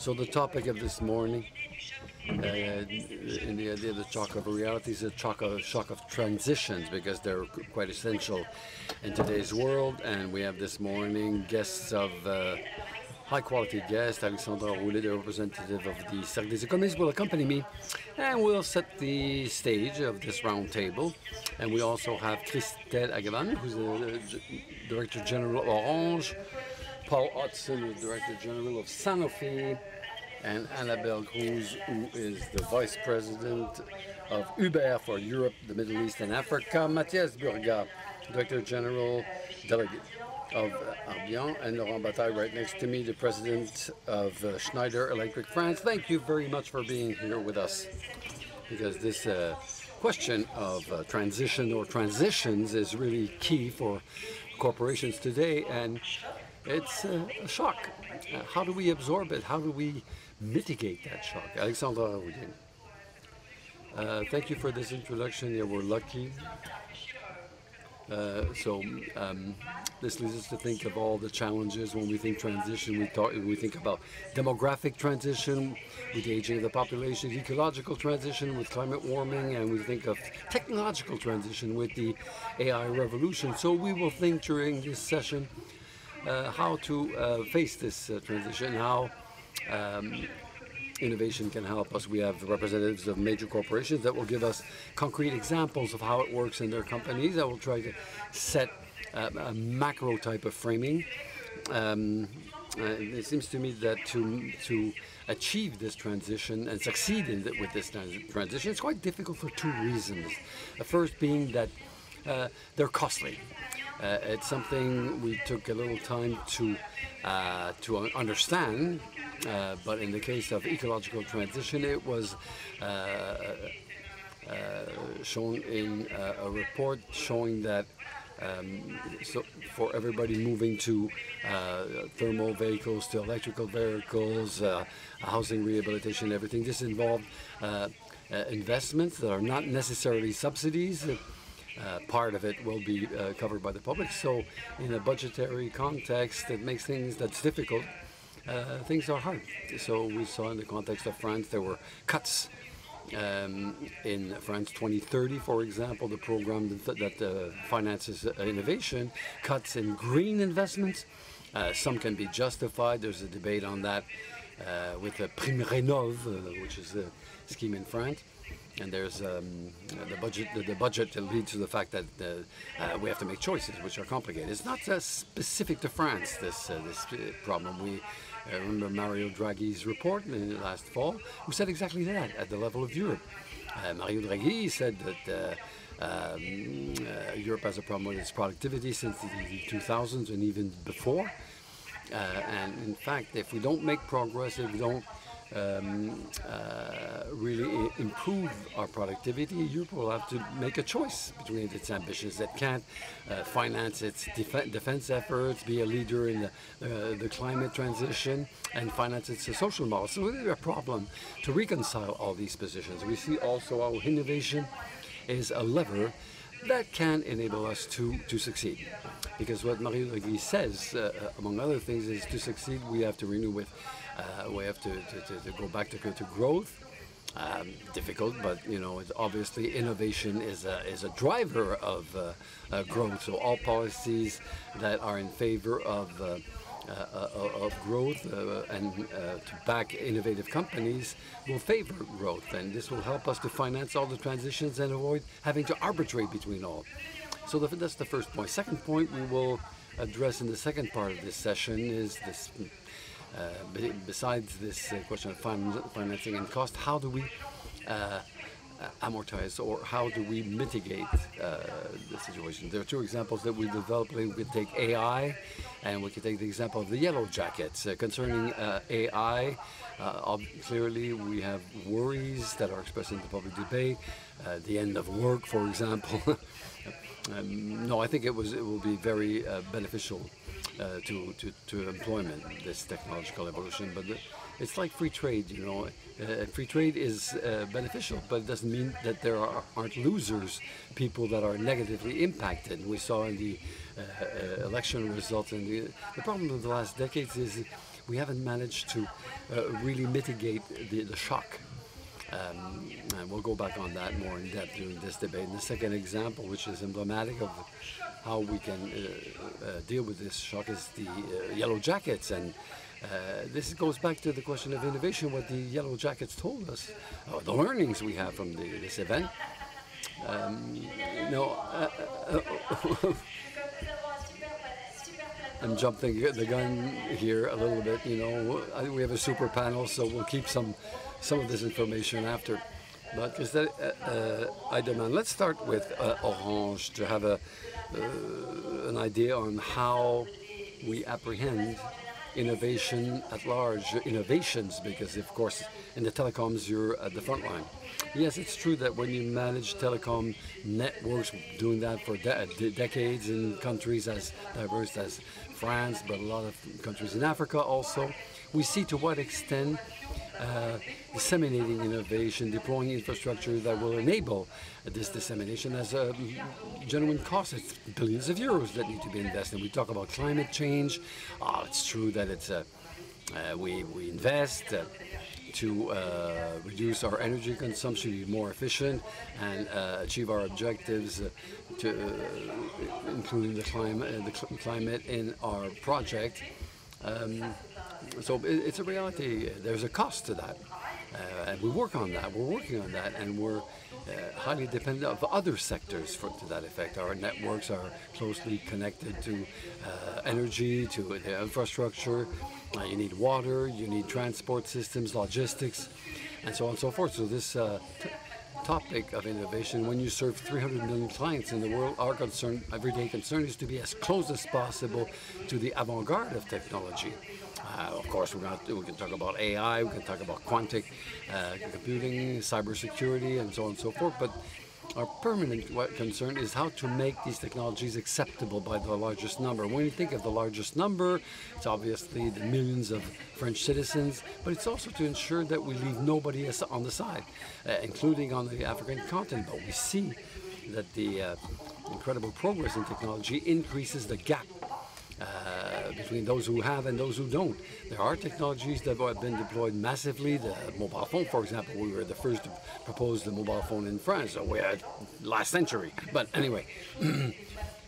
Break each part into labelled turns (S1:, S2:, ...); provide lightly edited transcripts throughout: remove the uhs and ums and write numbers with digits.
S1: So the topic of this morning, in the idea of the shock of reality, is a shock of transitions, because they're quite essential in today's world. And we have this morning guests of high-quality guests. Alexandra, Roulet, the representative of the Cercle des économistes, will accompany me, and we'll set the stage of this round table. And we also have Christel, who's the Director General of Orange, Paul HUDSON, who's Director General of Sanofi, and Anabel, who is the Vice President of Uber for Europe, the Middle East, and Africa. Mathias, Director General Delegate of Ardian, and Laurent right next to me, the President of Schneider Electric France. Thank you very much for being here with us, because this question of transition or transitions is really key for corporations today, and it's a shock. How do we absorb it? How do we mitigate that shock? Alexandra, thank you for this introduction. Yeah, we're lucky. This leads us to think of all the challenges when we think transition. We think about demographic transition with the aging of the population, ecological transition with climate warming, and we think of technological transition with the AI revolution. So we will think during this session how to face this transition, how innovation can help us. We have representatives of major corporations that will give us concrete examples of how it works in their companies. I will try to set a macro type of framing. It seems to me that to achieve this transition and succeed with this transition, it's quite difficult for two reasons. The first being that they're costly. It's something we took a little time to understand, but in the case of ecological transition, it was shown in a report showing that so for everybody moving to thermal vehicles, to electrical vehicles, housing rehabilitation, everything, this involved investments that are not necessarily subsidies. Part of it will be covered by the public. So in a budgetary context that makes that's difficult, things are hard. So we saw in the context of France, there were cuts in France 2030, for example, the program that finances innovation, cuts in green investments. Some can be justified. There's a debate on that with the Prime Rénov, which is a scheme in France. And there's the budget that leads to the fact that we have to make choices, which are complicated. It's not specific to France, this problem. We remember Mario Draghi's report last fall, who said exactly that at the level of Europe. Mario Draghi said that Europe has a problem with its productivity since the 2000s and even before. And in fact, if we don't make progress, if we don't really improve our productivity, Europe will have to make a choice between its ambitions. That can't finance its defense efforts, be a leader in the climate transition, and finance its social model. So there's a problem to reconcile all these positions. We see also how innovation is a lever that can enable us to succeed. Because what Mario Draghi says, among other things, is to succeed we have to renew with we have to go back to growth. Difficult, but you know, obviously innovation is a driver of growth. So all policies that are in favor of growth and to back innovative companies will favor growth, and this will help us to finance all the transitions and avoid having to arbitrate between all. So that's the first point. Second point we will address in the second part of this session is this. Besides this question of financing and cost, how do we amortize, or how do we mitigate the situation? There are two examples that we developed. We could take AI, and we could take the example of the yellow jackets. Concerning AI, clearly we have worries that are expressed in the public debate. The end of work, for example. No, I think it will be very beneficial to employment, this technological evolution. But it's like free trade, you know. Free trade is beneficial, but it doesn't mean that there aren't losers, people that are negatively impacted. We saw in the election results, and the problem of the last decades is we haven't managed to really mitigate the shock. And we'll go back on that more in depth during this debate. And the second example, which is emblematic of how we can deal with this shock, is the yellow jackets. And this goes back to the question of innovation, what the yellow jackets told us, the learnings we have from this event. I'm jumping the gun here a little bit, you know. I think we have a super panel, so we'll keep some of this information after. But Christel, HEYDEMANN, let's start with Orange to have an idea on how we apprehend innovation at large, innovations, because of course in the telecoms you're at the front line. Yes, it's true that when you manage telecom networks, doing that for decades in countries as diverse as France, but a lot of countries in Africa also, we see to what extent disseminating innovation, deploying infrastructure that will enable this dissemination has a genuine cost. It's billions of euros that need to be invested. We talk about climate change. It's true that it's we invest to reduce our energy consumption, be more efficient, and achieve our objectives, including the climate in our project. So it's a reality. There's a cost to that, and we work on that. We're working on that, and we're highly dependent of other sectors to that effect. Our networks are closely connected to energy, to the infrastructure. You need water, you need transport systems, logistics, and so on and so forth. So this topic of innovation, when you serve 300 million clients in the world, our concern, everyday concern, is to be as close as possible to the avant-garde of technology. Of course, we can talk about AI, we can talk about quantum computing, cybersecurity, and so on and so forth. But our permanent concern is how to make these technologies acceptable by the largest number. When you think of the largest number, it's obviously the millions of French citizens, but it's also to ensure that we leave nobody on the side, including on the African continent. But we see that the incredible progress in technology increases the gap between those who have and those who don't. There are technologies that have been deployed massively. The mobile phone, for example, we were the first to propose the mobile phone in France, so we had last century. But anyway,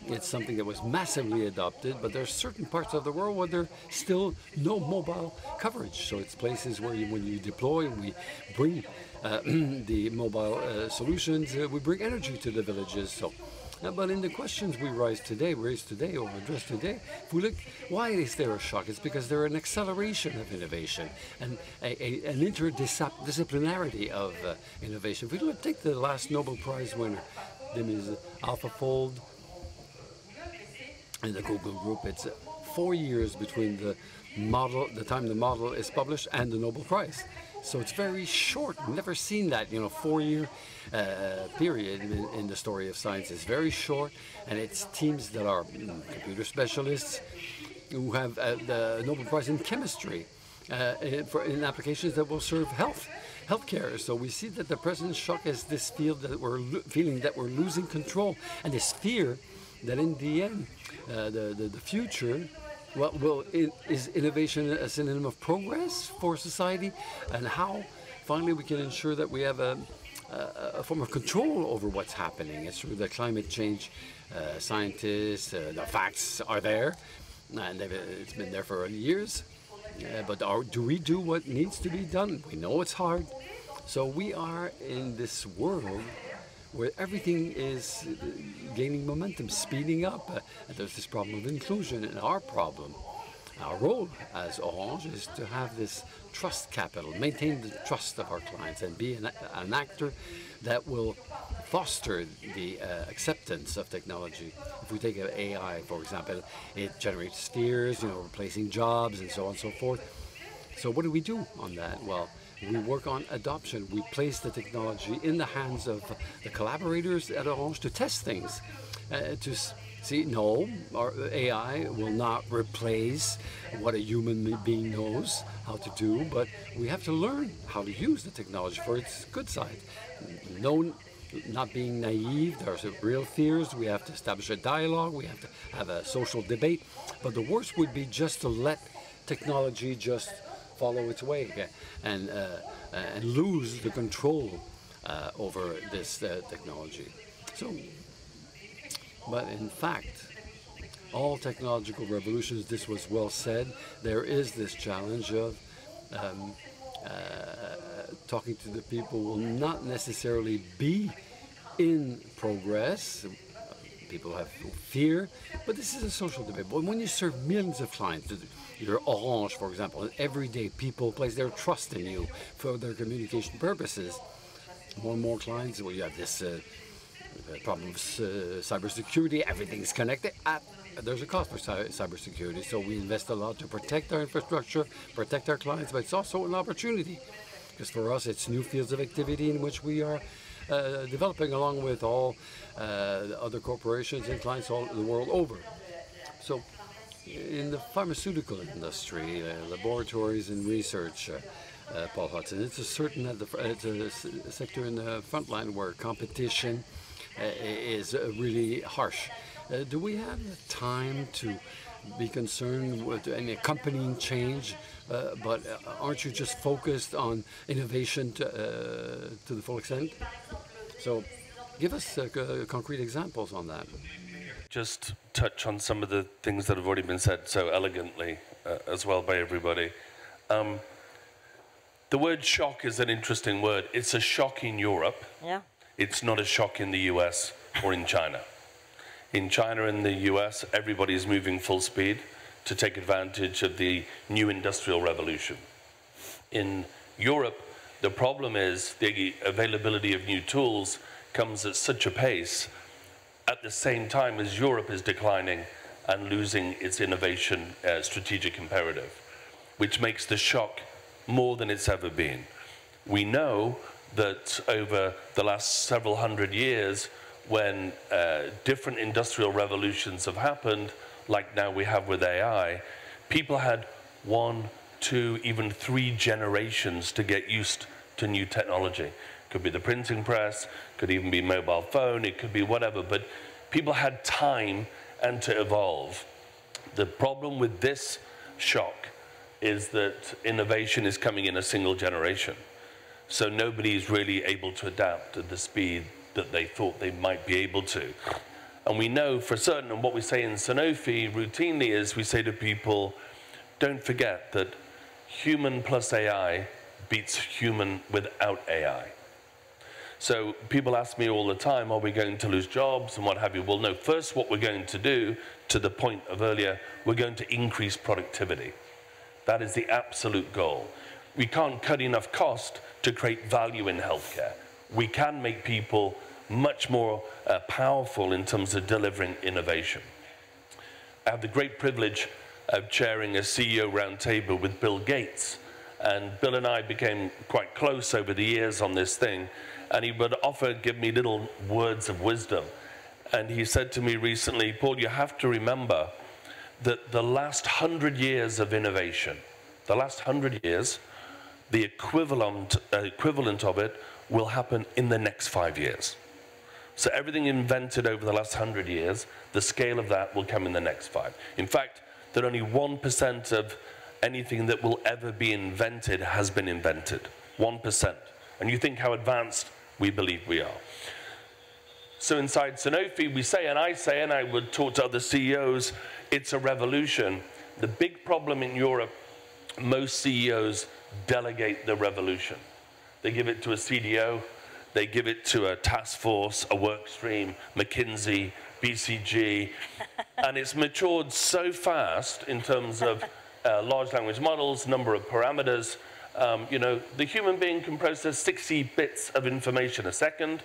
S1: it's something that was massively adopted, but there are certain parts of the world where there's still no mobile coverage. So it's places where when you deploy, we bring the mobile solutions, we bring energy to the villages. So. But in the questions we raise today, or address today, if we look, why is there a shock? It's because there is an acceleration of innovation and an interdisciplinarity of innovation. If we take the last Nobel Prize winner, AlphaFold and the Google Group, it's 4 years between the time the model is published and the Nobel Prize. So it's very short. We've never seen that, 4-year period in the story of science. Is very short, and it's teams that are computer specialists who have the Nobel Prize in chemistry in applications that will serve healthcare. So we see that the present shock is this field that we're feeling that we're losing control, and this fear that in the end, the future. Is innovation a synonym of progress for society? And how, finally, we can ensure that we have a form of control over what's happening? It's through the climate change scientists, the facts are there, and it's been there for years. But do we do what needs to be done? We know it's hard. So we are in this world where everything is gaining momentum, speeding up. There's this problem of inclusion, and our role as Orange is to have this trust capital, maintain the trust of our clients, and be an actor that will foster the acceptance of technology. If we take AI, for example, it generates fears, replacing jobs, and so on and so forth. So what do we do on that? Well, we work on adoption. We place the technology in the hands of the collaborators at Orange to test things, to see, no, our AI will not replace what a human being knows how to do, but we have to learn how to use the technology for its good side. Not being naive, there are real fears. We have to establish a dialogue. We have to have a social debate. But the worst would be just to let technology just follow its way and lose the control over this technology. So, but in fact, all technological revolutions, this was well said, there is this challenge of talking to the people will not necessarily be in progress. People have fear, but this is a social debate. But when you serve millions of clients, you're Orange, for example, and everyday people place their trust in you for their communication purposes. More and more clients, well, you have this problem of cybersecurity, everything's connected. There's a cost for cybersecurity, so we invest a lot to protect our infrastructure, protect our clients, but it's also an opportunity. Because for us, it's new fields of activity in which we are developing along with all other corporations and clients all the world over. So in the pharmaceutical industry, laboratories and research, Paul Hudson, it's a sector in the front line where competition is really harsh. Do we have the time to be concerned with any accompanying change, but aren't you just focused on innovation to the full extent? So give us concrete examples on that.
S2: Just touch on some of the things that have already been said so elegantly as well by everybody. The word shock is an interesting word. It's a shock in Europe. Yeah. It's not a shock in the US or in China. In China and the US, everybody is moving full speed to take advantage of the new industrial revolution. In Europe, the problem is the availability of new tools comes at such a pace at the same time as Europe is declining and losing its innovation strategic imperative, which makes the shock more than it's ever been. We know that over the last several hundred years, when different industrial revolutions have happened, like now we have with AI, people had 1, 2, even 3 generations to get used to new technology. Could be the printing press, could even be mobile phone, it could be whatever, but people had time and to evolve. The problem with this shock is that innovation is coming in a single generation. So nobody's really able to adapt at the speed that they thought they might be able to. And we know for certain, and what we say in Sanofi routinely is we say to people, don't forget that human plus AI beats human without AI. So people ask me all the time, are we going to lose jobs and what have you? Well, no, first what we're going to do, to the point of earlier, we're going to increase productivity. That is the absolute goal. We can't cut enough cost to create value in healthcare. We can make people much more powerful in terms of delivering innovation. I have the great privilege of chairing a CEO roundtable with Bill Gates, and Bill and I became quite close over the years on this thing, and he would often give me little words of wisdom. And he said to me recently, Paul, you have to remember that the last 100 years of innovation, the last 100 years, the equivalent of it will happen in the next 5 years. So everything invented over the last 100 years, the scale of that will come in the next 5. In fact, that only 1% of anything that will ever be invented has been invented. 1%. And you think how advanced we believe we are. So inside Sanofi, we say, and I would talk to other CEOs, it's a revolution. The big problem in Europe, most CEOs delegate the revolution. They give it to a CDO, they give it to a task force, a work stream, McKinsey, BCG, and it's matured so fast in terms of large language models, number of parameters. You know, the human being can process 60 bits of information a second,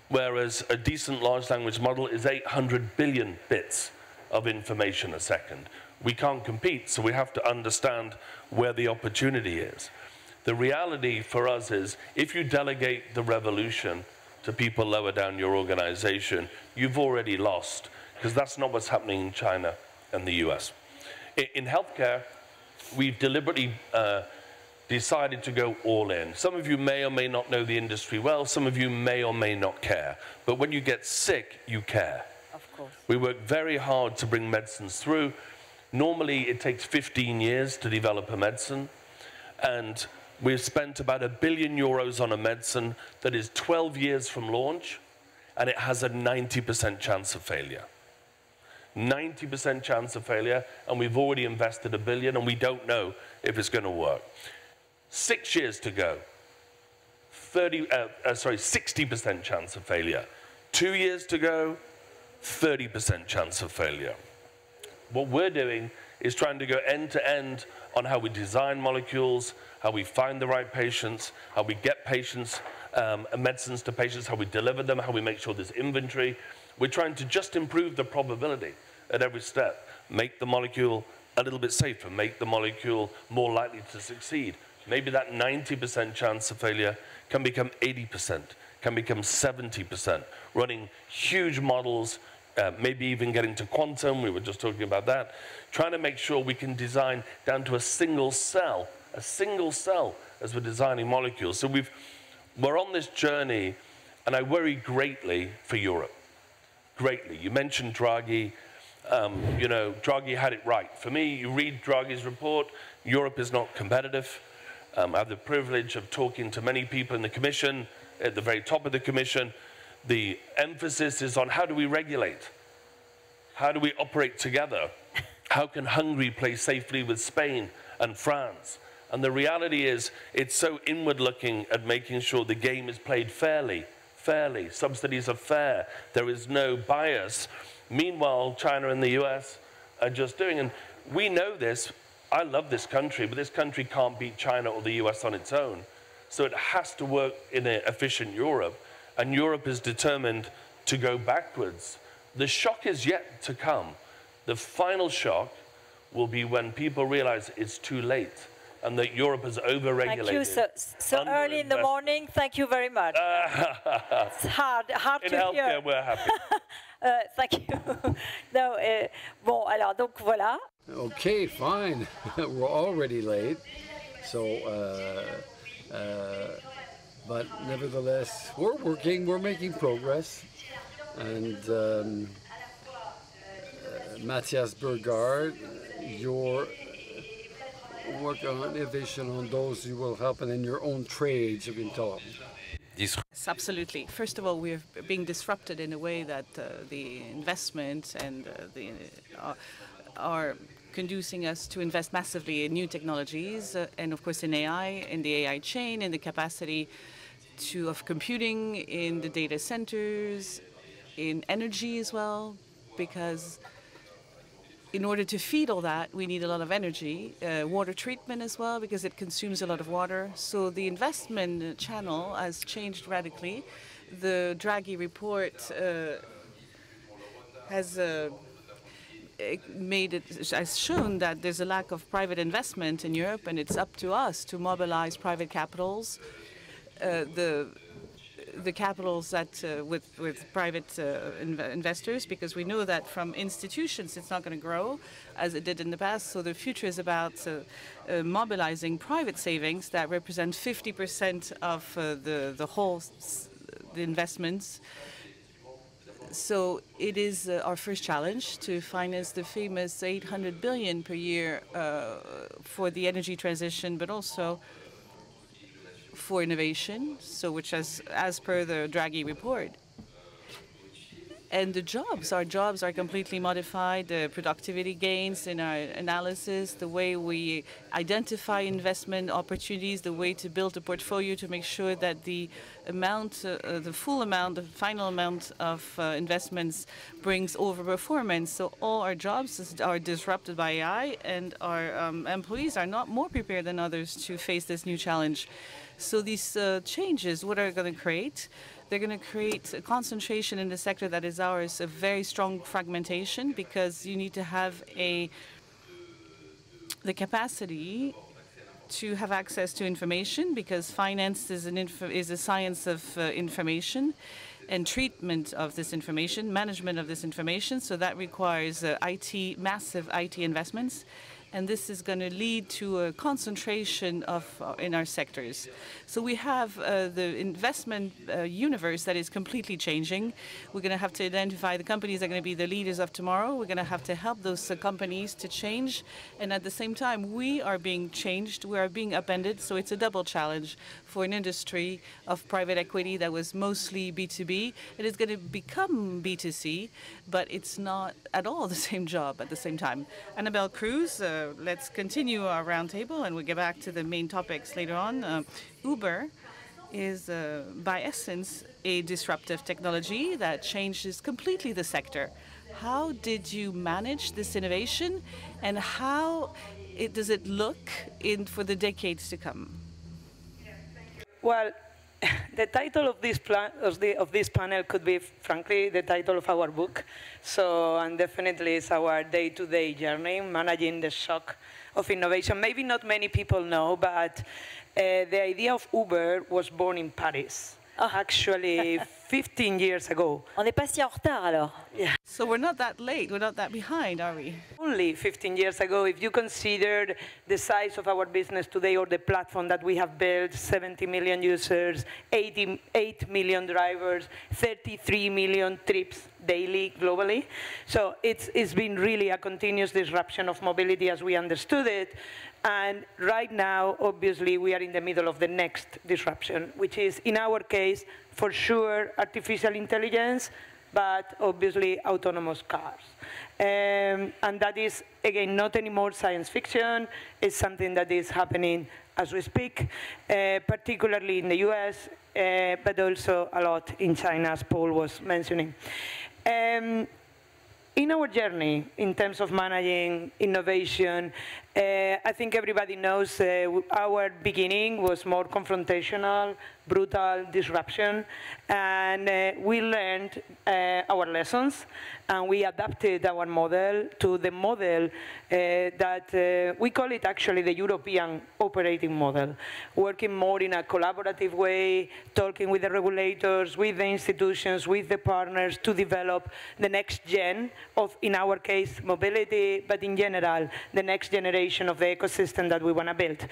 S2: whereas a decent large language model is 800 billion bits of information a second. We can't compete, so we have to understand where the opportunity is. The reality for us is, if you delegate the revolution to people lower down your organization, you've already lost, because that's not what's happening in China and the US. In healthcare, we've deliberately decided to go all in. Some of you may or may not know the industry well, some of you may or may not care, but when you get sick, you care. Of course. We work very hard to bring medicines through. Normally, it takes 15 years to develop a medicine, and we've spent about €1 billion on a medicine that is 12 years from launch, and it has a 90% chance of failure. 90% chance of failure, and we've already invested $1 billion, and we don't know if it's going to work. 6 years to go, 60% chance of failure. 2 years to go, 30% chance of failure. What we're doing is trying to go end to end on how we design molecules, how we find the right patients, how we get patients, medicines to patients, how we deliver them, how we make sure there's inventory. We're trying to just improve the probability at every step, make the molecule a little bit safer, make the molecule more likely to succeed. Maybe that 90% chance of failure can become 80%, can become 70%, running huge models, maybe even getting to quantum, we were just talking about that, trying to make sure we can design down to a single cell as we're designing molecules. So we're on this journey, and I worry greatly for Europe, greatly. You mentioned Draghi. You know, Draghi had it right. For me, you read Draghi's report, Europe is not competitive. I have the privilege of talking to many people in the Commission, at the very top of the Commission. The emphasis is on how do we regulate? How do we operate together? How can Hungary play safely with Spain and France? And the reality is, it's so inward-looking at making sure the game is played fairly. Subsidies are fair. There is no bias. Meanwhile, China and the US are just doing, and we know this. I love this country, but this country can't beat China or the US on its own. So it has to work in an efficient Europe, and Europe is determined to go backwards. The shock is yet to come. The final shock will be when people realize it's too late and that Europe has overregulated.
S3: Thank you. So early in the morning, thank you very much. It's hard
S2: in
S3: to
S2: healthcare,
S3: hear.
S2: we're happy.
S3: Thank you. No, bon, alors, donc voilà.
S1: Okay, fine. We're already late. So, but nevertheless, we're working, we're making progress. And Mathias BURGHARDT, your work on innovation on those you will help and in your own trades, you've been told.
S4: Yes, absolutely. First of all, we're being disrupted in a way that the investment and are conducing us to invest massively in new technologies and, of course, in AI, in the AI chain, in the capacity of computing, in the data centers, in energy as well, because in order to feed all that, we need a lot of energy, water treatment as well, because it consumes a lot of water. So the investment channel has changed radically. The Draghi Report has shown that there's a lack of private investment in Europe, and it's up to us to mobilize private capitals, the capitals that with private investors, because we know that from institutions it's not going to grow as it did in the past. So the future is about mobilizing private savings that represent 50% of the whole investments. So it is our first challenge to finance the famous 800 billion per year for the energy transition, but also for innovation, so which as per the Draghi Report. And the jobs, our jobs are completely modified, the productivity gains in our analysis, the way we identify investment opportunities, the way to build a portfolio to make sure that the amount, the full amount, the final amount of investments brings overperformance. So all our jobs are disrupted by AI, and our employees are not more prepared than others to face this new challenge. So these changes, what are going to create? They're going to create a concentration in the sector that is ours, a very strong fragmentation, because you need to have the capacity to have access to information, because finance is a science of information and treatment of this information, management of this information. So that requires massive IT investments. and this is going to lead to a concentration of in our sectors. So we have the investment universe that is completely changing. We're going to have to identify the companies that are going to be the leaders of tomorrow. We're going to have to help those companies to change, and at the same time, we are being changed. We are being upended. So it's a double challenge for an industry of private equity that was mostly B2B. It is going to become B2C, but it's not at all the same job at the same time. Anabel Cruz, let's continue our roundtable, and we'll get back to the main topics later on. Uber is, by essence, a disruptive technology that changes completely the sector. How did you manage this innovation, and how does it look for the decades to come?
S5: Well, the title of this panel could be, frankly, the title of our book. So, and definitely it's our day-to-day journey, managing the shock of innovation. Maybe not many people know, but the idea of Uber was born in Paris. Actually, 15 years ago.
S3: On n'est pas si en retard alors.
S5: Yeah.
S4: So we're not that late, we're not that behind, are we?
S5: Only 15 years ago, if you consider the size of our business today or the platform that we have built, 70 million users, 8 million drivers, 33 million trips daily globally. So it's been really a continuous disruption of mobility as we understood it. And right now, obviously, we are in the middle of the next disruption, which is, in our case, for sure, artificial intelligence, but obviously autonomous cars. And that is, again, not anymore science fiction. It's something that is happening as we speak, particularly in the US, but also a lot in China, as Paul was mentioning. In our journey, in terms of managing innovation, I think everybody knows our beginning was more confrontational, brutal disruption, and we learned our lessons, and we adapted our model to the model that we call it actually the European operating model, working more in a collaborative way, talking with the regulators, with the institutions, with the partners to develop the next gen of, in our case, mobility, but in general, the next generation of the ecosystem that we want to build.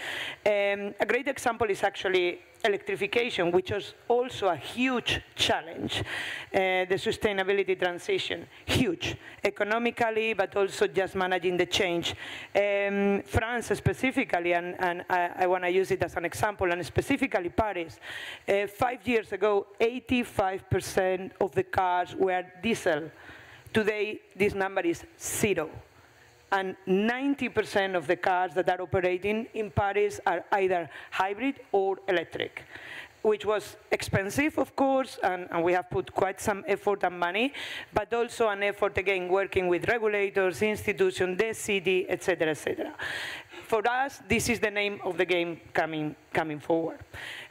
S5: A great example is actually electrification, which is also a huge challenge, the sustainability transition, huge, economically, but also just managing the change. France specifically, and I want to use it as an example, and specifically Paris, 5 years ago, 85% of the cars were diesel. Today, this number is 0. And 90% of the cars that are operating in Paris are either hybrid or electric, which was expensive, of course, and we have put quite some effort and money, but also an effort, again, working with regulators, institutions, the city, et cetera, et cetera. For us, this is the name of the game coming forward.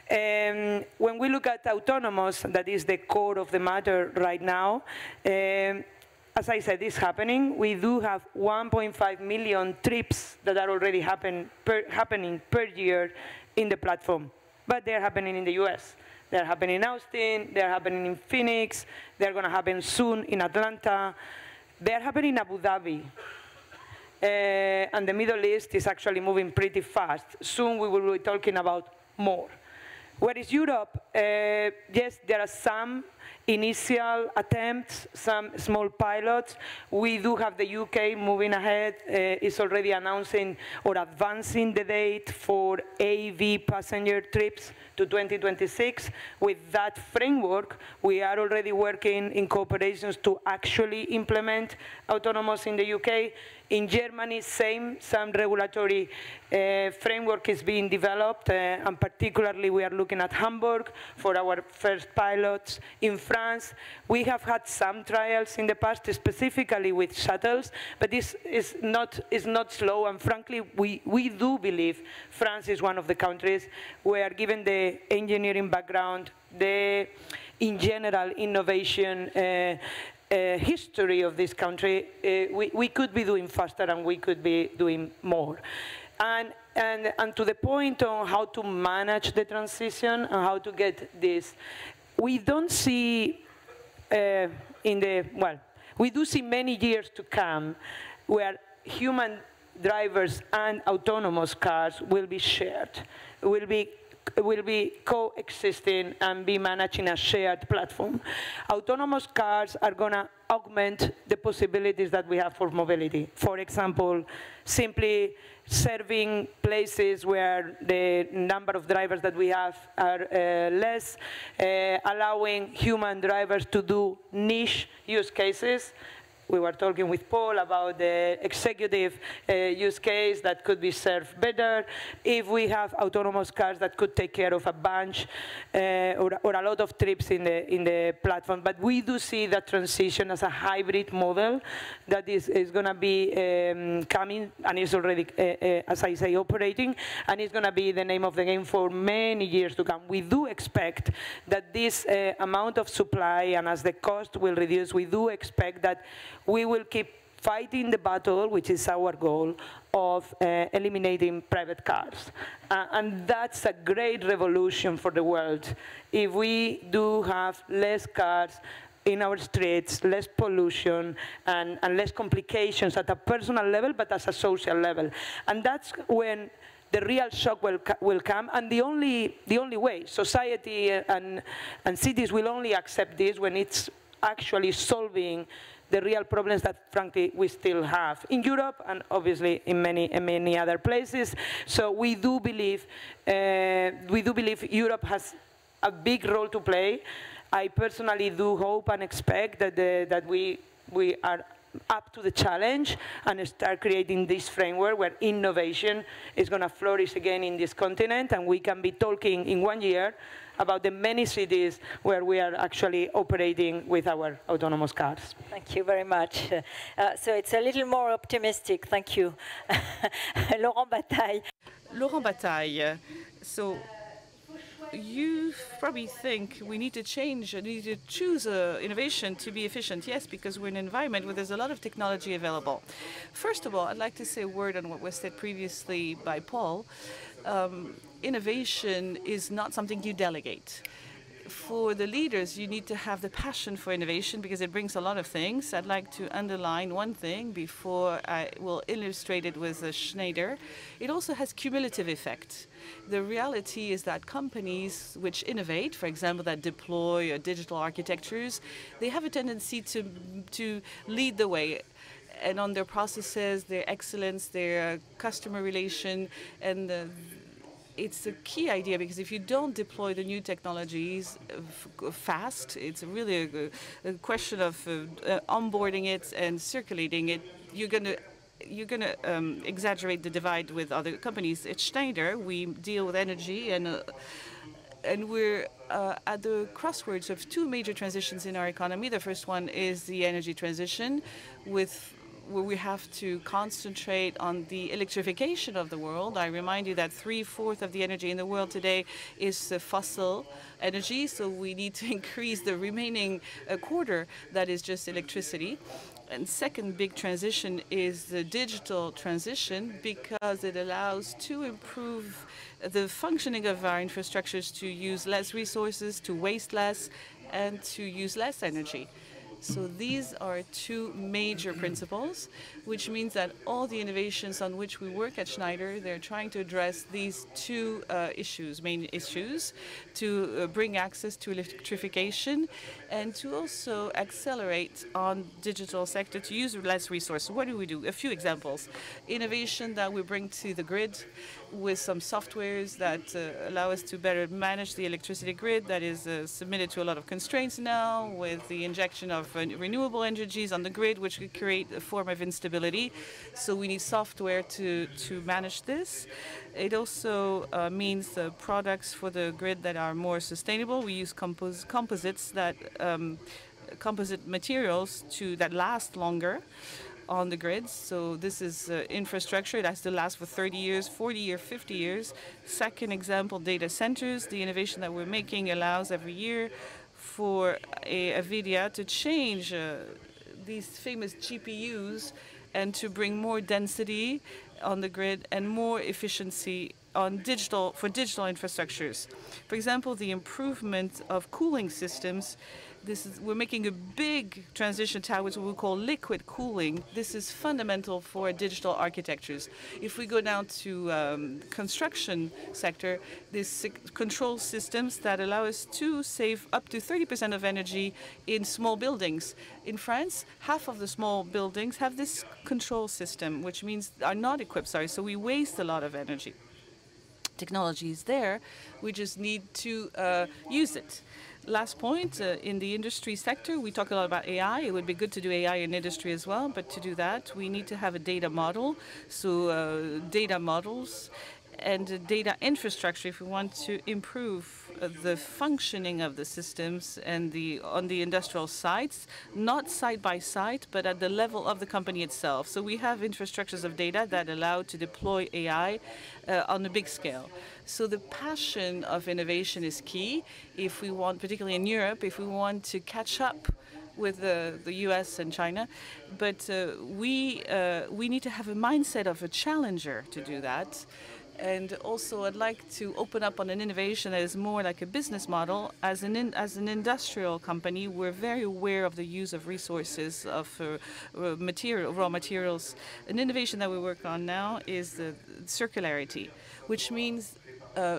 S5: When we look at autonomous, that is the core of the matter right now, as I said, it's happening. We do have 1.5 million trips that are already happening per year in the platform. But they're happening in the US. They're happening in Austin. They're happening in Phoenix. They're going to happen soon in Atlanta. They're happening in Abu Dhabi. And the Middle East is actually moving pretty fast. Soon we will be talking about more. Where is Europe? Yes, there are some initial attempts, some small pilots. We do have the UK moving ahead, is already announcing or advancing the date for AV passenger trips to 2026. With that framework, we are already working in cooperations to actually implement autonomous in the UK. In Germany, some regulatory framework is being developed, and particularly we are looking at Hamburg for our first pilots. In France, we have had some trials in the past, specifically with shuttles, but this is not slow, and frankly, we do believe France is one of the countries where, given the engineering background, the, in general, innovation, history of this country, we could be doing faster and we could be doing more. And to the point on how to manage the transition and how to get this, we don't see we do see many years to come where human drivers and autonomous cars will be shared, will be coexisting and be managed in a shared platform. Autonomous cars are going to augment the possibilities that we have for mobility. For example, simply serving places where the number of drivers that we have are less, allowing human drivers to do niche use cases. We were talking with Paul about the executive use case that could be served better. If we have autonomous cars that could take care of a bunch or a lot of trips in the platform. But we do see that transition as a hybrid model that is going to be coming and is already, as I say, operating, and it's going to be the name of the game for many years to come. We do expect that this amount of supply, and as the cost will reduce, we do expect that we will keep fighting the battle, which is our goal, of eliminating private cars. And that's a great revolution for the world. If we do have less cars in our streets, less pollution, and less complications at a personal level, but at a social level. And that's when the real shock will come, and the only way society and cities will only accept this when it's actually solving the real problems that, frankly, we still have in Europe and obviously in many other places. So we do believe Europe has a big role to play. I personally do hope and expect that we are up to the challenge and start creating this framework where innovation is going to flourish again in this continent, and we can be talking in 1 year about the many cities where we are actually operating with our autonomous cars.
S3: Thank you very much. So it's a little more optimistic. Thank you. Laurent Bataille.
S4: Laurent Bataille. So you probably think we need to change, we need to choose innovation to be efficient. Yes, because we're in an environment where there's a lot of technology available. First of all, I'd like to say a word on what was said previously by Paul. Innovation is not something you delegate. For the leaders, you need to have the passion for innovation because it brings a lot of things. I'd like to underline one thing before I will illustrate it with Schneider. It also has cumulative effect. The reality is that companies which innovate, for example, that deploy digital architectures, they have a tendency to lead the way. And on their processes, their excellence, their customer relation, and it's a key idea, because if you don't deploy the new technologies fast, it's really a question of onboarding it and circulating it. You're going to exaggerate the divide with other companies. At Schneider, we deal with energy, and we're at the crossroads of two major transitions in our economy. The first one is the energy transition, where we have to concentrate on the electrification of the world. I remind you that 3/4 of the energy in the world today is fossil energy, so we need to increase the remaining quarter that is just electricity. And second big transition is the digital transition, because it allows to improve the functioning of our infrastructures to use less resources, to waste less, and to use less energy. So these are two major principles, which means that all the innovations on which we work at Schneider, they're trying to address these two main issues, to bring access to electrification and to also accelerate on digital sector to use less resources. What do we do? A few examples. Innovation that we bring to the grid with some softwares that allow us to better manage the electricity grid that is submitted to a lot of constraints now, with the injection of renewable energies on the grid, which could create a form of instability. So we need software to manage this. It also means products for the grid that are more sustainable. We use composites that composite materials that last longer on the grids. So this is infrastructure. It has to last for 30 years, 40 years, 50 years. Second example, data centers. The innovation that we're making allows every year for NVIDIA to change these famous GPUs and to bring more density on the grid and more efficiency on digital infrastructures. For example, the improvement of cooling systems. We're making a big transition towards what we call liquid cooling. This is fundamental for digital architectures. If we go down to construction sector, this control systems that allow us to save up to 30% of energy in small buildings. In France, half of the small buildings have this control system, which means are not equipped, so we waste a lot of energy. Technology is there, we just need to use it. Last point, in the industry sector, we talk a lot about AI. It would be good to do AI in industry as well, but to do that, we need to have a data model. So data models and data infrastructure if we want to improve the functioning of the systems and on the industrial sites, not site by site, but at the level of the company itself. So we have infrastructures of data that allow to deploy AI on a big scale. So the passion of innovation is key if we want, particularly in Europe, if we want to catch up with the US and China. But we need to have a mindset of a challenger to do that. And also, I'd like to open up on an innovation that is more like a business model. As an industrial company, we're very aware of the use of resources, of raw materials. An innovation that we work on now is the circularity, which means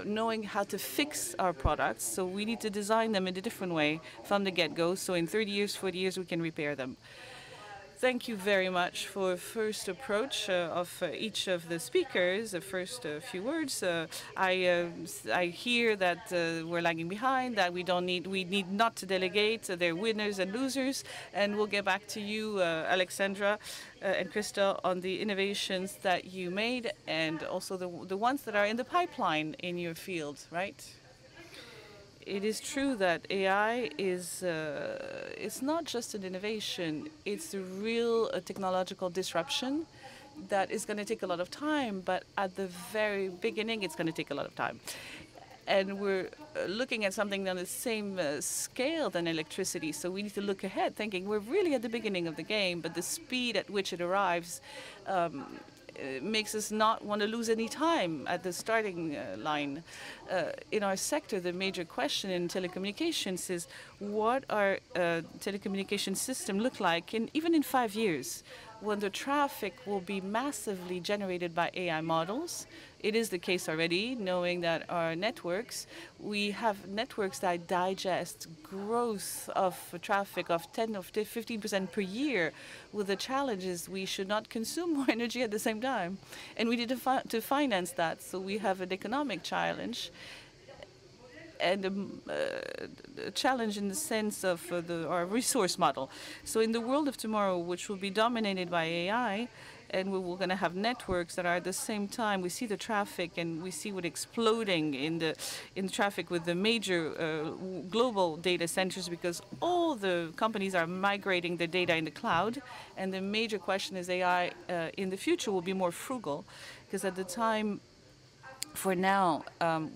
S4: knowing how to fix our products. So we need to design them in a different way from the get-go. So in 30 years, 40 years, we can repair them. Thank you very much for the first approach of each of the speakers, the first few words. I hear that we're lagging behind, that we need not to delegate. They're winners and losers. And we'll get back to you, Alexandra and Christel, on the innovations that you made and also the ones that are in the pipeline in your field, right? It is true that AI is it's not just an innovation, it's a real technological disruption that is going to take a lot of time, but at the very beginning it's going to take a lot of time. And we're looking at something on the same scale than electricity, so we need to look ahead, thinking we're really at the beginning of the game, but the speed at which it arrives makes us not want to lose any time at the starting line. In our sector, the major question in telecommunications is what our telecommunication system look like even in 5 years, when the traffic will be massively generated by AI models. It is the case already, knowing that our networks, we have networks that digest growth of traffic of 10 or 15% per year. With the challenges, we should not consume more energy at the same time. And we need to finance that. So we have an economic challenge and a challenge in the sense of our resource model. So in the world of tomorrow, which will be dominated by AI, and we're going to have networks that are at the same time, we see the traffic and we see what exploding in the traffic with the major global data centers, because all the companies are migrating their data in the cloud. And the major question is AI in the future will be more frugal, because at the time, for now,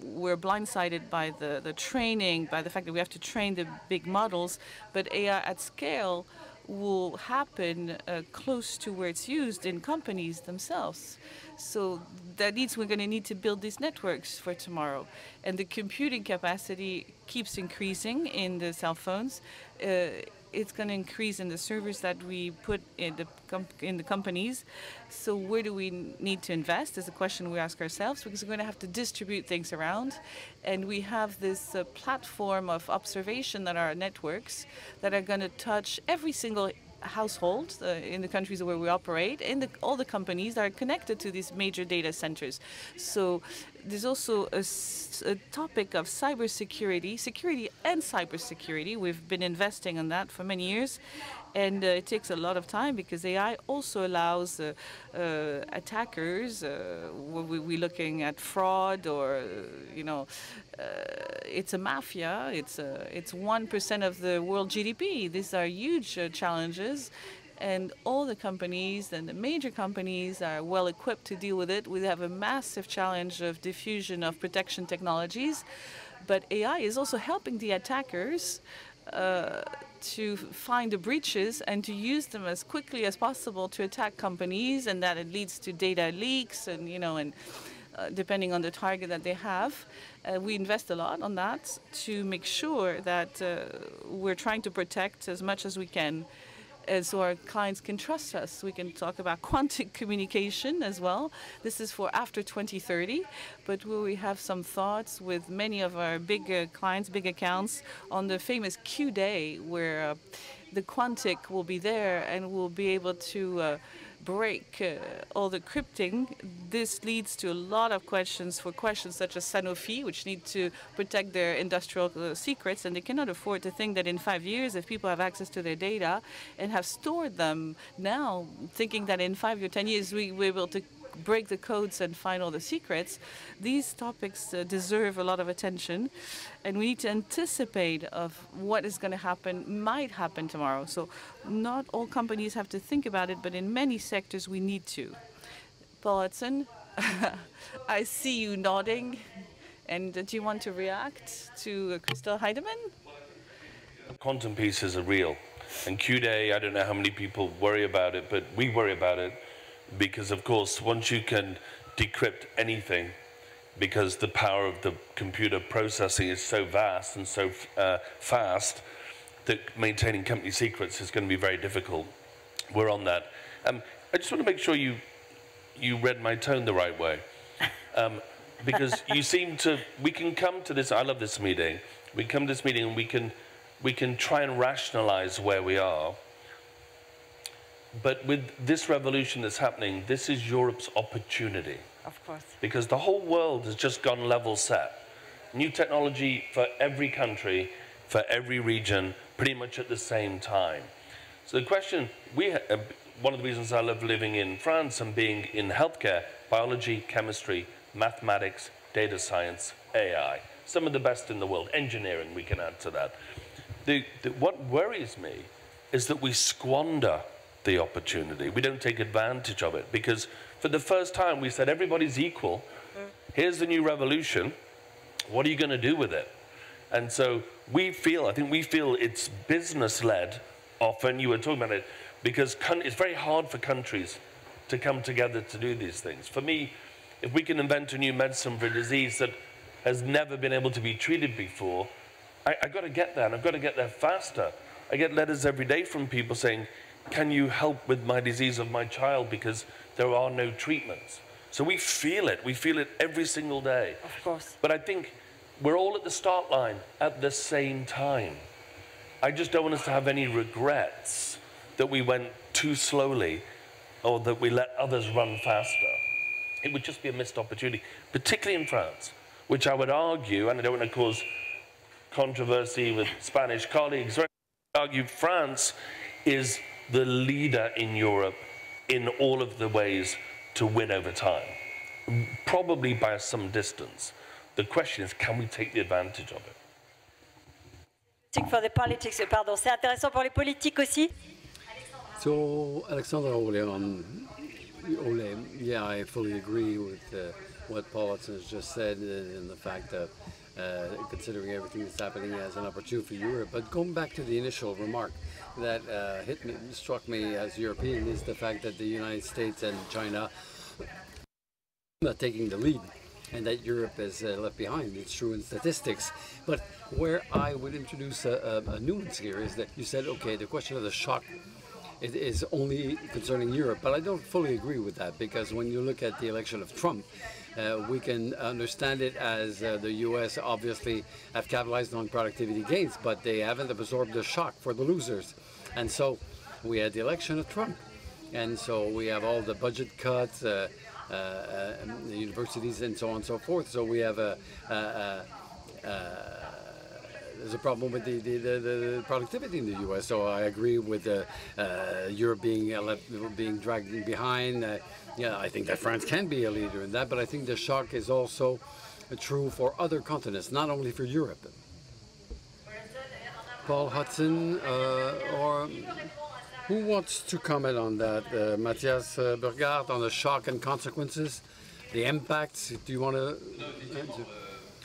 S4: we're blindsided by the training, by the fact that we have to train the big models, but AI at scale will happen close to where it's used in companies themselves. So that means we're going to need to build these networks for tomorrow. And the computing capacity keeps increasing in the cell phones. It's going to increase in the servers that we put in the companies. So where do we need to invest is a question we ask ourselves, because we're going to have to distribute things around. And we have this platform of observation that are networks that are going to touch every single household in the countries where we operate, and all the companies that are connected to these major data centers. So there's also a topic of cybersecurity, security and cybersecurity. We've been investing in that for many years, and it takes a lot of time because AI also allows attackers. We're looking at fraud, or it's a mafia. It's 1% of the world GDP. These are huge challenges. And all the companies and the major companies are well equipped to deal with it. We have a massive challenge of diffusion of protection technologies. But AI is also helping the attackers to find the breaches and to use them as quickly as possible to attack companies, and that it leads to data leaks and depending on the target that they have. We invest a lot on that to make sure that we're trying to protect as much as we can, so our clients can trust us. We can talk about quantum communication as well. This is for after 2030, but we have some thoughts with many of our big clients, big accounts, on the famous Q Day, where the quantic will be there and we'll be able to break all the crypting. This leads to a lot of questions such as Sanofi, which need to protect their industrial secrets, and they cannot afford to think that in 5 years, if people have access to their data and have stored them now, thinking that in 5 or 10 years we'll be able to break the codes and find all the secrets. These topics deserve a lot of attention, and we need to anticipate of what is going to happen, might happen tomorrow. So not all companies have to think about it, but in many sectors we need to. Paul Hudson, I see you nodding, and do you want to react to Christel HEYDEMANN?
S2: Quantum pieces are real, and Q-Day, I don't know how many people worry about it, but we worry about it. Because, of course, once you can decrypt anything, because the power of the computer processing is so vast and so fast, that maintaining company secrets is going to be very difficult. We're on that. I just want to make sure you read my tone the right way. Because you seem to, we can come to this, I love this meeting, we come to this meeting and we can try and rationalize where we are. But with this revolution that's happening, this is Europe's opportunity.
S3: Of course.
S2: Because the whole world has just gone level set. New technology for every country, for every region, pretty much at the same time. So the question, one of the reasons I love living in France and being in healthcare, biology, chemistry, mathematics, data science, AI. Some of the best in the world. Engineering, we can add to that. What worries me is that we squander the opportunity. We don't take advantage of it, because for the first time we said everybody's equal. Here's the new revolution. What are you going to do with it? And so I think we feel it's business-led often. You were talking about it, because it's very hard for countries to come together to do these things. For me, if we can invent a new medicine for a disease that has never been able to be treated before, I've got to get there, and I've got to get there faster. I get letters every day from people saying, can you help with my disease of my child, because there are no treatments. So we feel it every single day.
S3: Of course.
S2: But I think we're all at the start line at the same time. I just don't want us to have any regrets that we went too slowly or that we let others run faster. It would just be a missed opportunity, particularly in France, which I would argue, and I don't want to cause controversy with Spanish colleagues, I would argue France is the leader in Europe in all of the ways to win over time, probably by some distance. The question is, can we take the advantage of it?
S3: For the politics, pardon, c'est intéressant pour les politiques aussi.
S1: So, Alexandra, yeah, I fully agree with what Paul Hudson has just said, and the fact that considering everything that's happening as an opportunity for Europe. But going back to the initial remark that struck me as European is the fact that the United States and China are taking the lead, and that Europe is left behind. It's true in statistics. But where I would introduce a nuance here is that you said, okay, the question of the shock is only concerning Europe, but I don't fully agree with that, because when you look at the election of Trump, we can understand it as the US obviously have capitalized on productivity gains, but they haven't absorbed the shock for the losers. And so we had the election of Trump, and so we have all the budget cuts, the universities and so on and so forth. So we have there's a problem with the productivity in the U.S. So I agree with Europe being dragged behind. Yeah, I think that France can be a leader in that, but I think the shock is also true for other continents, not only for Europe. Paul Hudson, or who wants to comment on that? Mathias, BURGHARDT, on the shock and consequences, the impacts. Do you want to?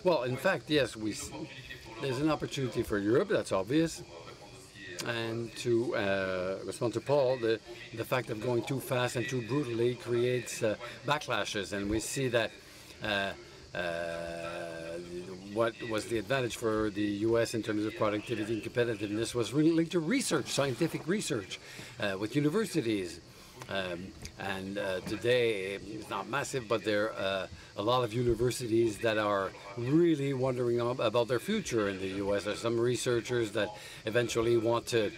S1: Well, in fact, yes, there's an opportunity for Europe, that's obvious. And to respond to Paul, the fact of going too fast and too brutally creates backlashes. And we see that what was the advantage for the U.S. in terms of productivity and competitiveness was really linked to research, scientific research with universities. Today, it's not massive, but there are a lot of universities that are really wondering about their future in the U.S. There's some researchers that eventually want to,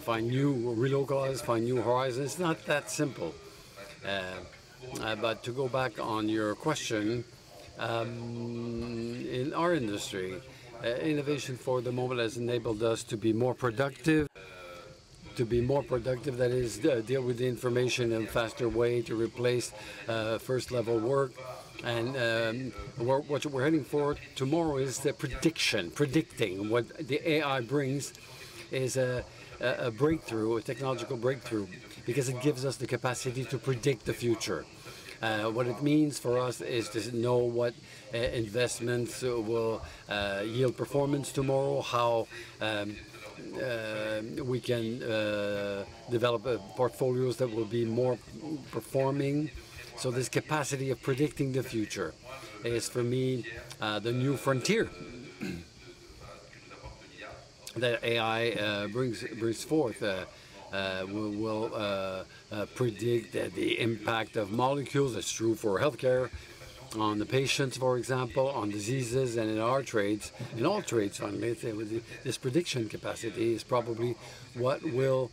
S1: find relocalize, find new horizons. It's not that simple. But to go back on your question, in our industry, innovation for the moment has enabled us to be more productive. That is, deal with the information in a faster way, to replace first-level work. And what we're heading for tomorrow is the predicting. What the AI brings is a breakthrough, a technological breakthrough, because it gives us the capacity to predict the future. What it means for us is to know what investments will yield performance tomorrow, how we can develop portfolios that will be more performing. So this capacity of predicting the future is, for me, the new frontier that AI brings forth. Will predict the impact of molecules. That's true for healthcare, on the patients, for example, on diseases, and in our trades, in all trades, finally. This prediction capacity is probably what will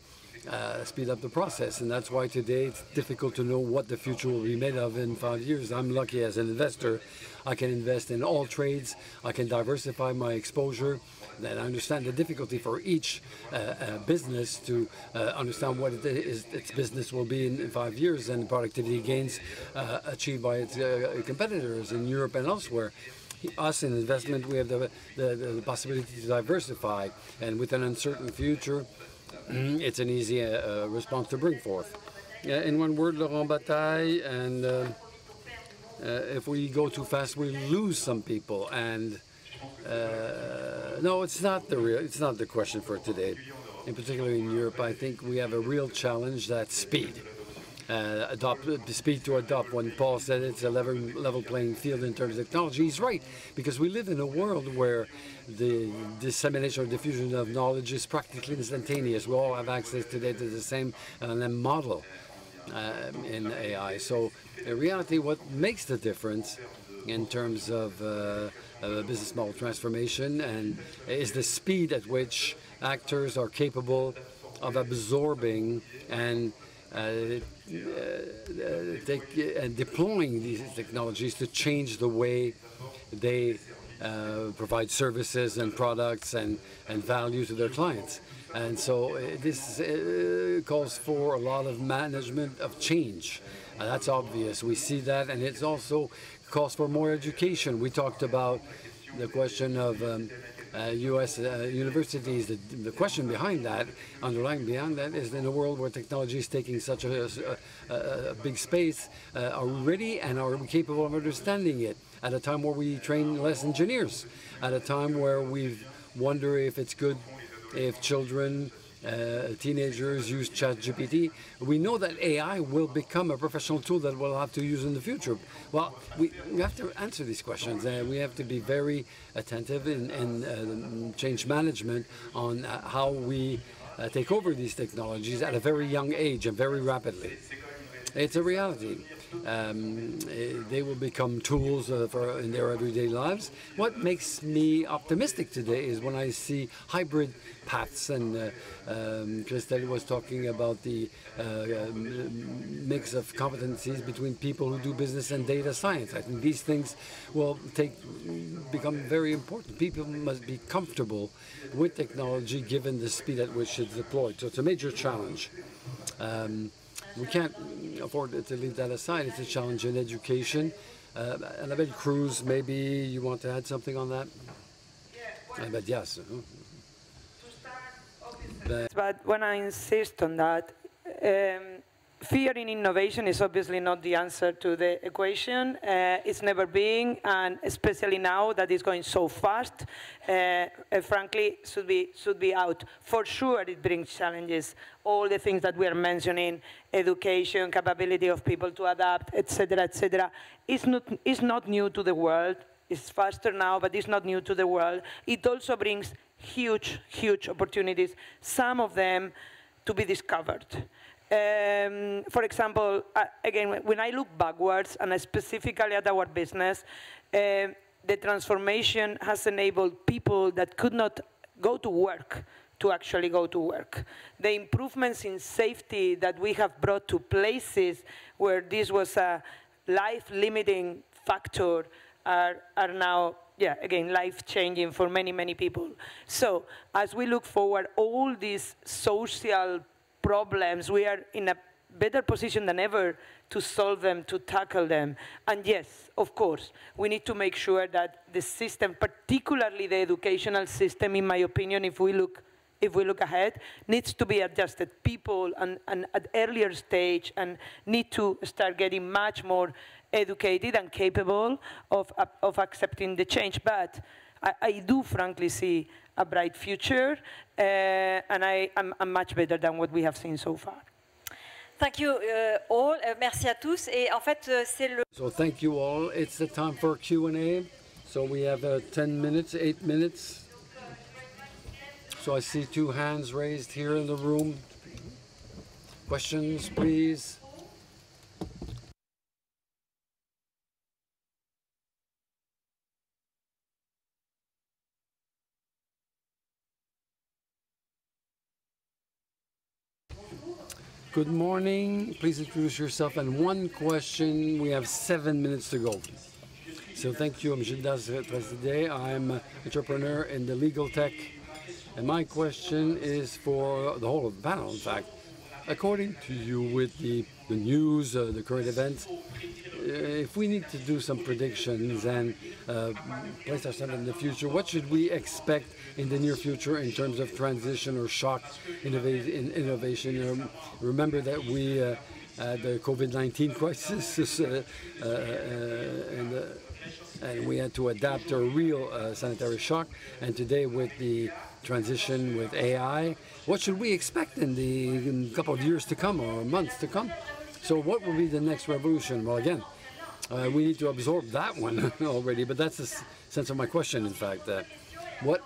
S1: speed up the process, and that's why today it's difficult to know what the future will be made of in 5 years. I'm lucky as an investor. I can invest in all trades. I can diversify my exposure. That I understand the difficulty for each business to understand what it is its business will be in 5 years, and the productivity gains achieved by its competitors in Europe and elsewhere. Us in investment, we have the possibility to diversify, and with an uncertain future, it's an easy response to bring forth. In one word, Laurent Bataille, and if we go too fast, we lose some people. And no, it's not the question for today. In particular in Europe, I think we have a real challenge. That's speed. The speed to adopt. When Paul said it's a level playing field in terms of technology, he's right, because we live in a world where the dissemination or diffusion of knowledge is practically instantaneous. We all have access today to the same model in AI. So in reality, what makes the difference in terms of business model transformation and is the speed at which actors are capable of absorbing and deploying these technologies to change the way they provide services and products and value to their clients. And so this calls for a lot of management of change. That's obvious. We see that, and it's also calls for more education. We talked about the question of U.S. universities. The question behind that, underlying beyond that, is in a world where technology is taking such a big space, are we ready and are we capable of understanding it at a time where we train less engineers, at a time where we wonder if it's good if children, teenagers use ChatGPT. We know that AI will become a professional tool that we'll have to use in the future. Well, we have to answer these questions. We have to be very attentive in change management on how we take over these technologies at a very young age and very rapidly. It's a reality. They will become tools in their everyday lives. What makes me optimistic today is when I see hybrid paths, and Christel was talking about the mix of competencies between people who do business and data science. I think these things will become very important. People must be comfortable with technology given the speed at which it's deployed. So it's a major challenge. We can't afford to leave that aside. It's a challenge in education. Anabel, Cruz, maybe you want to add something on that? But yes.
S5: But when I insist on that, fear in innovation is obviously not the answer to the equation. It's never been, and especially now that it's going so fast, frankly, should be out. For sure, it brings challenges. All the things that we are mentioning, education, capability of people to adapt, etc., is not new to the world. It's faster now, but it's not new to the world. It also brings huge, huge opportunities, some of them to be discovered. For example, again, when I look backwards, and specifically at our business, the transformation has enabled people that could not go to work to actually go to work. The improvements in safety that we have brought to places where this was a life-limiting factor are now, yeah, again, life-changing for many, many people. So as we look forward, all these social problems, we are in a better position than ever to solve them, to tackle them. And yes, of course, we need to make sure that the system, particularly the educational system, in my opinion, if we look ahead, needs to be adjusted. People and at earlier stage and need to start getting much more educated and capable of accepting the change. But I do frankly see a bright future, and I'm much better than what we have seen so far.
S3: Thank you all. Merci à tous. Et en fait, c'est le...
S1: So thank you all. It's the time for Q&A. So we have 10 minutes, 8 minutes. So I see 2 hands raised here in the room. Questions, please. Good morning. Please introduce yourself and 1 question. We have 7 minutes to go. So thank you. I'm Gildas Traside. I'm an entrepreneur in the legal tech. And my question is for the whole of the panel, in fact. According to you, with the news, the current events, if we need to do some predictions and place ourselves in the future, what should we expect in the near future in terms of transition or shock innovation? Remember that we had the COVID-19 crisis and we had to adapt to a real sanitary shock. And today with the transition with AI, what should we expect in the couple of years to come or months to come? So what will be the next revolution? Well, again, we need to absorb that one already, but that's the sense of my question, in fact. What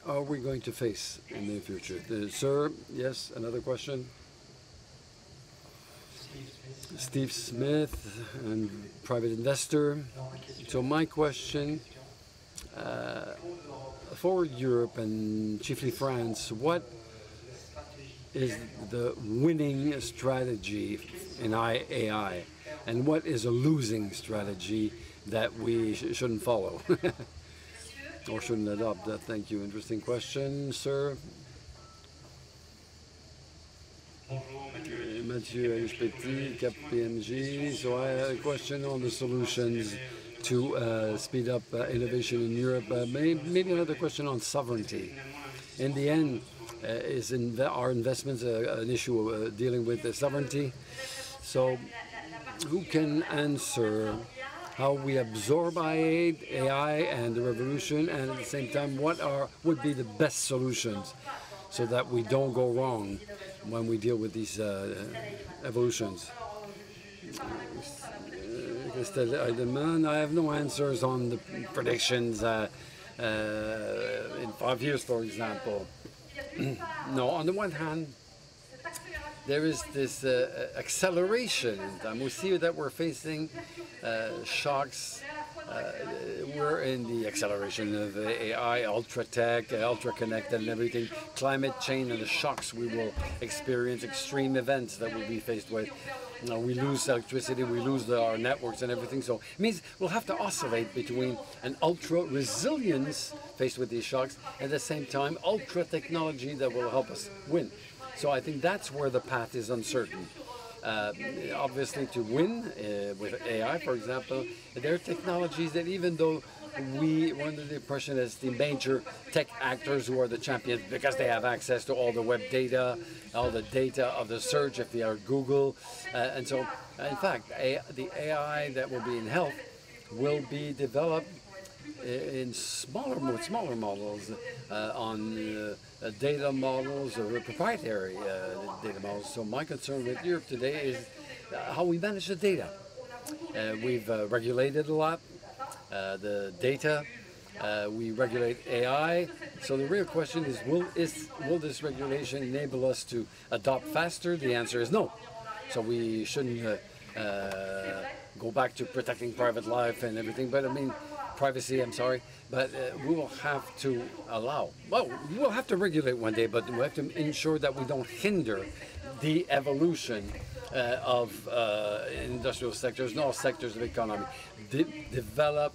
S1: are we going to face in the future? Sir, yes, another question? Steve Smith, and private investor. So my question, for Europe and chiefly France, what is the winning strategy in AI, and what is a losing strategy that we shouldn't follow or shouldn't adopt? Thank you. Interesting question, sir. Mathias, KPMG. So I have a question on the solutions to speed up innovation in Europe. Maybe another question on sovereignty. In the end, is our investments an issue dealing with the sovereignty? So who can answer how we absorb AI and the revolution, and at the same time, what would be the best solutions so that we don't go wrong when we deal with these evolutions? Christel, HEYDEMANN, I have no answers on the predictions in 5 years, for example. No, on the one hand, there is this acceleration in time. We see that we're facing shocks. We're in the acceleration of AI, ultra-tech, ultra-connected and everything, climate change and the shocks we will experience, extreme events that we'll be faced with. We lose electricity, we lose our networks and everything. So it means we'll have to oscillate between an ultra-resilience faced with these shocks, and at the same time, ultra-technology that will help us win. So I think that's where the path is uncertain. Obviously, to win with AI, for example, there are technologies that even though we're under the impression that it's the major tech actors who are the champions because they have access to all the web data, all the data of the search if they are Google. And so, in fact, the AI that will be in health will be developed in smaller models on data models or proprietary data models. So my concern with Europe today is how we manage the data. We've regulated a lot the data. We regulate AI. So the real question is, will this regulation enable us to adopt faster? The answer is no. So we shouldn't go back to protecting private life and everything. But I mean, privacy, I'm sorry. But we will have to allow, well, we will have to regulate one day, but we have to ensure that we don't hinder the evolution of industrial sectors and all sectors of economy. Develop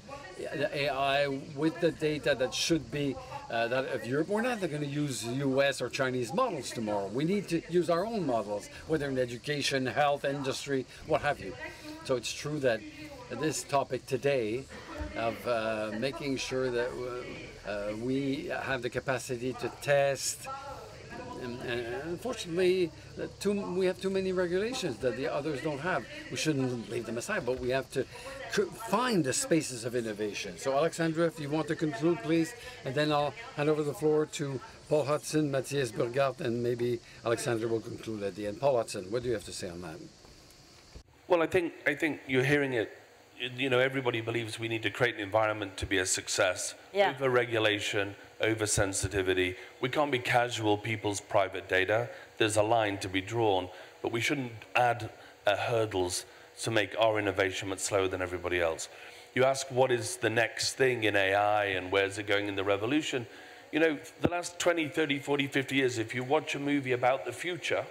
S1: AI with the data that should be that of Europe. We're not going to use US or Chinese models tomorrow. We need to use our own models, whether in education, health, industry, what have you. So it's true that this topic today of making sure that we have the capacity to test. And unfortunately, we have too many regulations that the others don't have. We shouldn't leave them aside, but we have to find the spaces of innovation. So Alexandra, if you want to conclude, please, and then I'll hand over the floor to Paul Hudson, Mathias BURGHARDT, and maybe Alexandra will conclude at the end. Paul Hudson, what do you have to say on that?
S2: Well, I think you're hearing it. You know, everybody believes we need to create an environment to be a success.
S3: Yeah.
S2: Over regulation, over sensitivity. We can't be casual people's private data. There's a line to be drawn, but we shouldn't add hurdles to make our innovation much slower than everybody else. You ask what is the next thing in AI and where's it going in the revolution? You know, the last 20, 30, 40, 50 years, if you watch a movie about the future,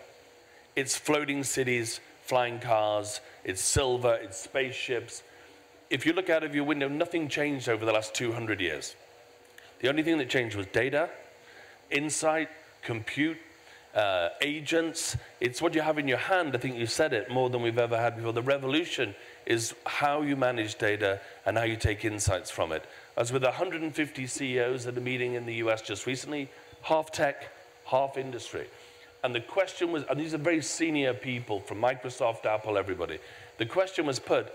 S2: it's floating cities, flying cars, it's silver, it's spaceships. If you look out of your window, nothing changed over the last 200 years. The only thing that changed was data, insight, compute, agents. It's what you have in your hand. I think you said it more than we've ever had before. The revolution is how you manage data and how you take insights from it. I was with 150 CEOs at a meeting in the US just recently, half tech, half industry. And the question was, and these are very senior people from Microsoft, Apple, everybody. The question was put,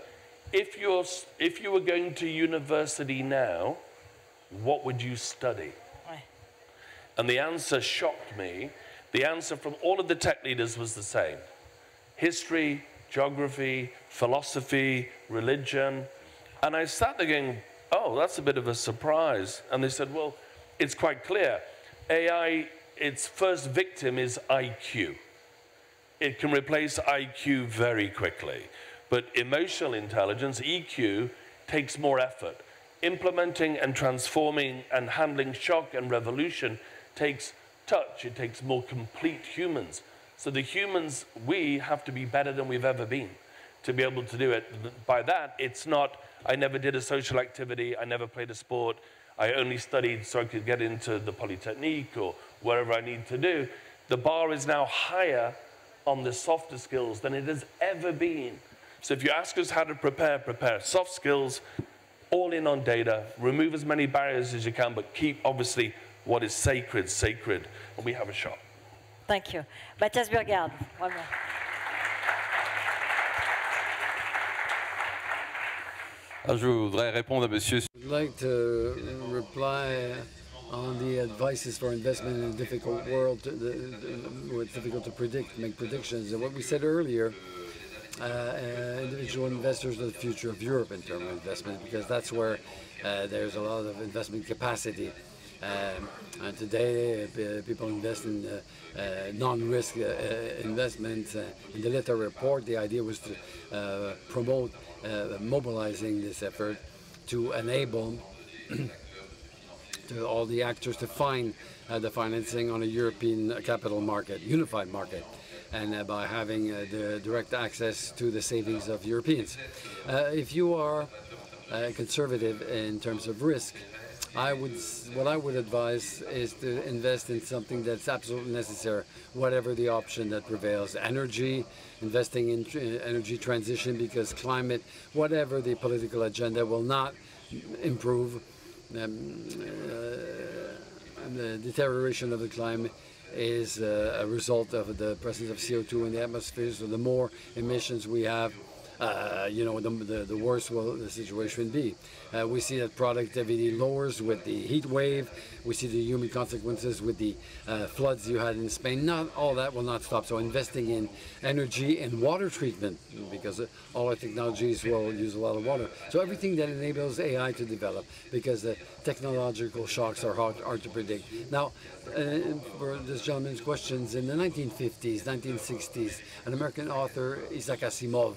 S2: if you were going to university now, what would you study? And the answer shocked me. The answer from all of the tech leaders was the same. History, geography, philosophy, religion. And I sat there going, oh, that's a bit of a surprise. And they said, well, it's quite clear. AI, its first victim is IQ. It can replace IQ very quickly. But emotional intelligence, EQ, takes more effort. Implementing and transforming and handling shock and revolution takes touch. It takes more complete humans. So the humans, we have to be better than we've ever been to be able to do it. By that, it's not, I never did a social activity, I never played a sport, I only studied so I could get into the Polytechnique or wherever I need to do. The bar is now higher on the softer skills than it has ever been. So if you ask us how to prepare soft skills, all in on data, remove as many barriers as you can, but keep, obviously, what is sacred, sacred, and we have a shot.
S3: Thank you. Mathias BURGHARDT, one more.
S6: Je voudrais répondre à monsieur.
S1: I'd like to reply on the advices for investment in a difficult world, where it's difficult to predict, make predictions. And what we said earlier, individual investors are the future of Europe in terms of investment, because that's where there's a lot of investment capacity. And today, people invest in non-risk investments. In the Laurent report, the idea was to promote mobilizing this effort to enable to all the actors to find the financing on a European capital market, unified market, and by having the direct access to the savings of Europeans. If you are conservative in terms of risk, what I would advise is to invest in something that's absolutely necessary, whatever the option that prevails. Energy, investing in energy transition, because climate, whatever the political agenda, will not improve. The deterioration of the climate is a result of the presence of CO2 in the atmosphere. So the more emissions we have, the worse will the situation be. We see that productivity lowers with the heat wave. We see the human consequences with the floods you had in Spain. Not all that will not stop. So investing in energy and water treatment, because all our technologies will use a lot of water. So everything that enables AI to develop, because the technological shocks are hard to predict. Now, for this gentleman's questions, in the 1950s, 1960s, an American author, Isaac Asimov,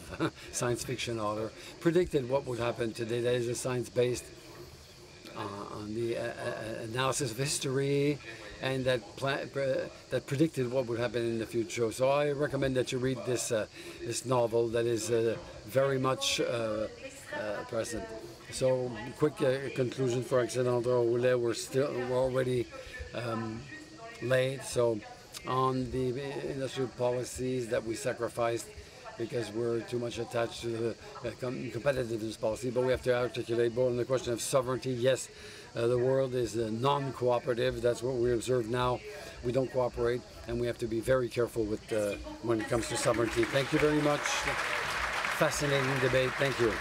S1: science fiction author, predicted what would happen today. That is a science based on the analysis of history, and that predicted what would happen in the future. So I recommend that you read this this novel that is very much present. So quick conclusion for Alexandra, ROULET. We're already late. So on the industrial policies that we sacrificed because we're too much attached to the competitiveness policy, but we have to articulate both on the question of sovereignty. Yes, the world is non-cooperative. That's what we observe now. We don't cooperate, and we have to be very careful with when it comes to sovereignty. Thank you very much. Fascinating debate. Thank you.